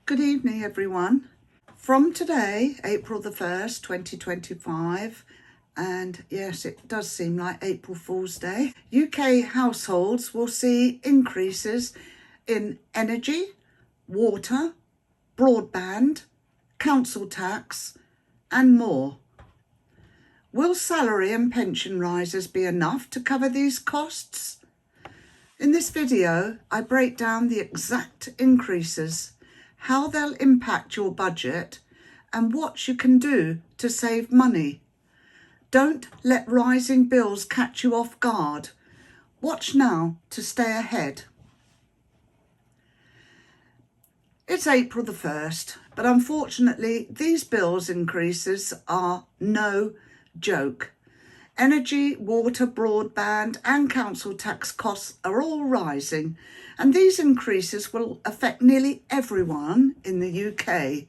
Good evening, everyone. From today, April the 1st, 2025, and yes, it does seem like April Fool's Day, UK households will see increases in energy, water, broadband, council tax, and more. Will salary and pension rises be enough to cover these costs? In this video, I break down the exact increases, how they'll impact your budget, and what you can do to save money. Don't let rising bills catch you off guard. Watch now to stay ahead. It's April the 1st, but unfortunately these bills increases are no joke. Energy, water, broadband and council tax costs are all rising, and these increases will affect nearly everyone in the UK.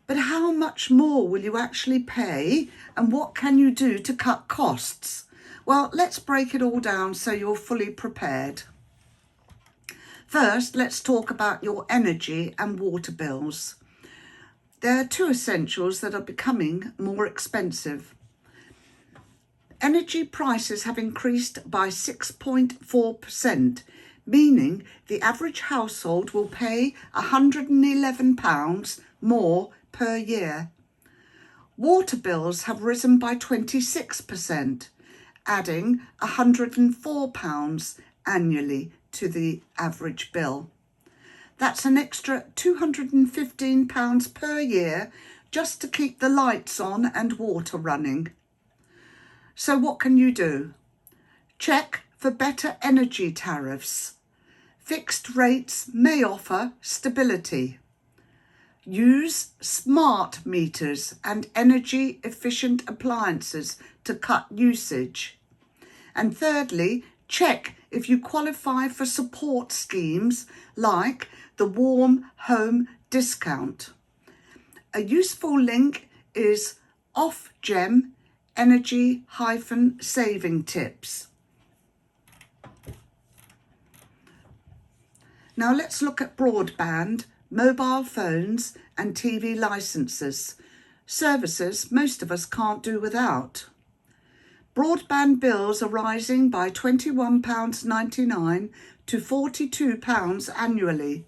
But how much more will you actually pay, and what can you do to cut costs? Well, let's break it all down so you're fully prepared. First, let's talk about your energy and water bills. There are two essentials that are becoming more expensive. Energy prices have increased by 6.4%, meaning the average household will pay £111 more per year. Water bills have risen by 26%, adding £104 annually to the average bill. That's an extra £215 per year just to keep the lights on and water running. So what can you do? Check for better energy tariffs. Fixed rates may offer stability. Use smart meters and energy efficient appliances to cut usage. And thirdly, check if you qualify for support schemes like the Warm Home Discount. A useful link is Ofgem energy-saving tips. Now let's look at broadband, mobile phones and TV licenses, services most of us can't do without. Broadband bills are rising by £21.99 to £42 annually.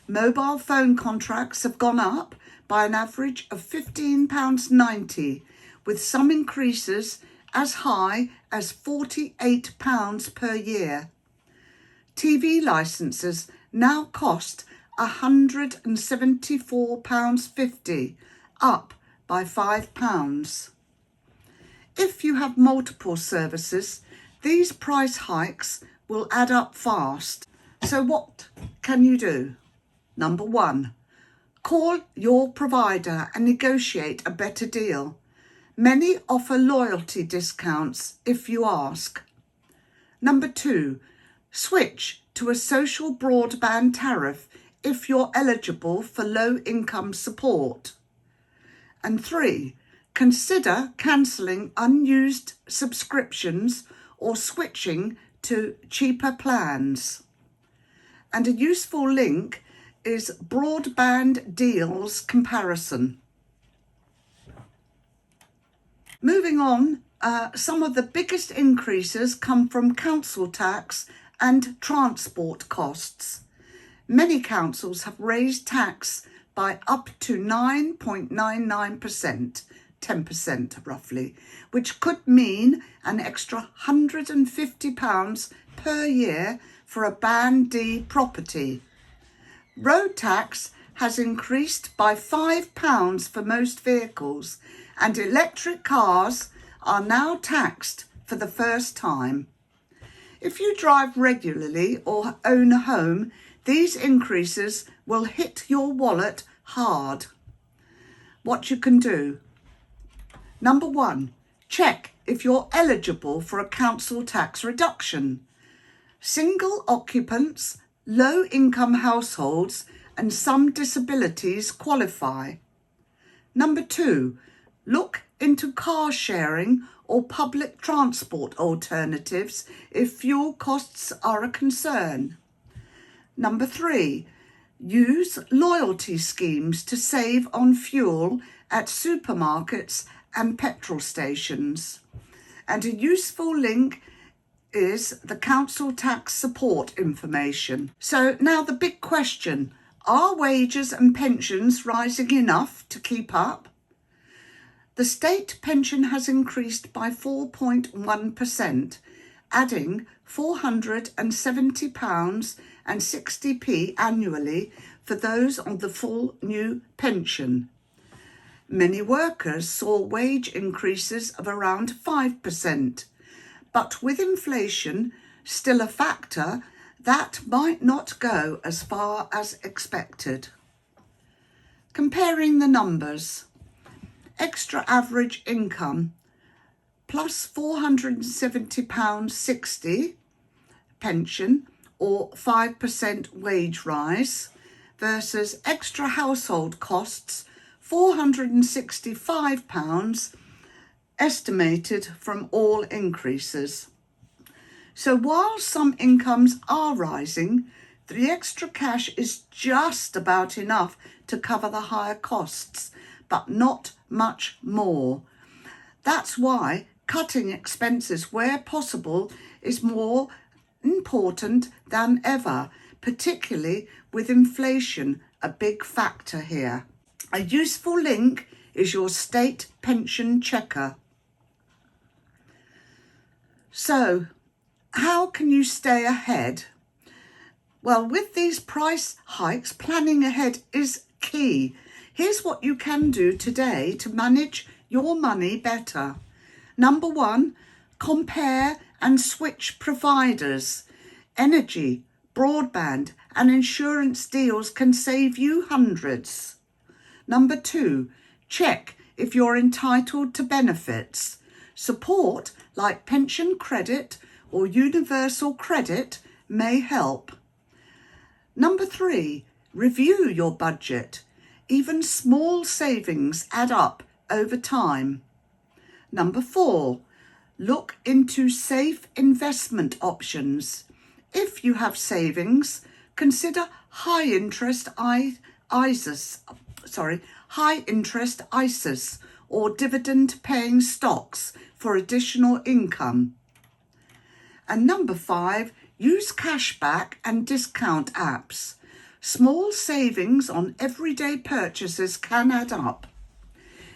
Mobile phone contracts have gone up by an average of £15.90, with some increases as high as £48 per year. TV licenses now cost £174.50, up by £5. If you have multiple services, these price hikes will add up fast. So what can you do? Number 1, call your provider and negotiate a better deal. Many offer loyalty discounts if you ask. Number 2, switch to a social broadband tariff if you're eligible for low-income support. And 3, consider cancelling unused subscriptions or switching to cheaper plans. And a useful link is Broadband Deals Comparison. Moving on, some of the biggest increases come from council tax and transport costs. Many councils have raised tax by up to 9.99%, 10% roughly, which could mean an extra £150 per year for a Band D property. Road tax has increased by £5 for most vehicles, and electric cars are now taxed for the first time. If you drive regularly or own a home, these increases will hit your wallet hard. What you can do? Number 1, check if you're eligible for a council tax reduction. Single occupants, low-income households and some disabilities qualify. Number 2, look into car sharing or public transport alternatives if fuel costs are a concern. Number 3, use loyalty schemes to save on fuel at supermarkets and petrol stations. And a useful link is the council tax support information. So now the big question, are wages and pensions rising enough to keep up? The state pension has increased by 4.1%, adding £470.60 annually for those on the full new pension. Many workers saw wage increases of around 5%, but with inflation still a factor, that might not go as far as expected. Comparing the numbers, extra average income plus £470.60 pension or 5% wage rise versus extra household costs £465 estimated from all increases. So while some incomes are rising, the extra cash is just about enough to cover the higher costs, but not much more. That's why cutting expenses where possible is more important than ever, particularly with inflation a big factor here. A useful link is your state pension checker. So, how can you stay ahead? Well, with these price hikes, planning ahead is key. Here's what you can do today to manage your money better. Number 1, compare and switch providers. Energy, broadband and insurance deals can save you hundreds. Number 2, check if you're entitled to benefits. Support like pension credit or universal credit may help. Number 3, review your budget. Even small savings add up over time. Number 4, look into safe investment options. If you have savings, consider high interest ISAs or dividend paying stocks for additional income. And number 5, use cashback and discount apps. Small savings on everyday purchases can add up.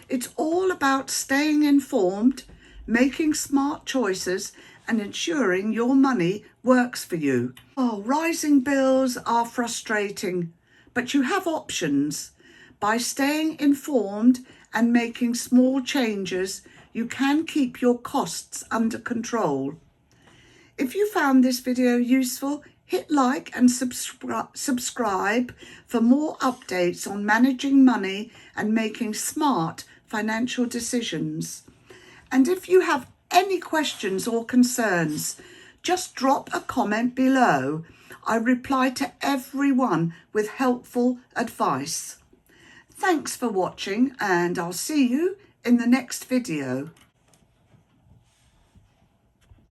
It's all about staying informed, making smart choices and ensuring your money works for you. Oh, rising bills are frustrating, but you have options. By staying informed and making small changes, you can keep your costs under control. If you found this video useful, hit like and subscribe for more updates on managing money and making smart financial decisions. And if you have any questions or concerns, just drop a comment below. I reply to everyone with helpful advice. Thanks for watching, and I'll see you in the next video.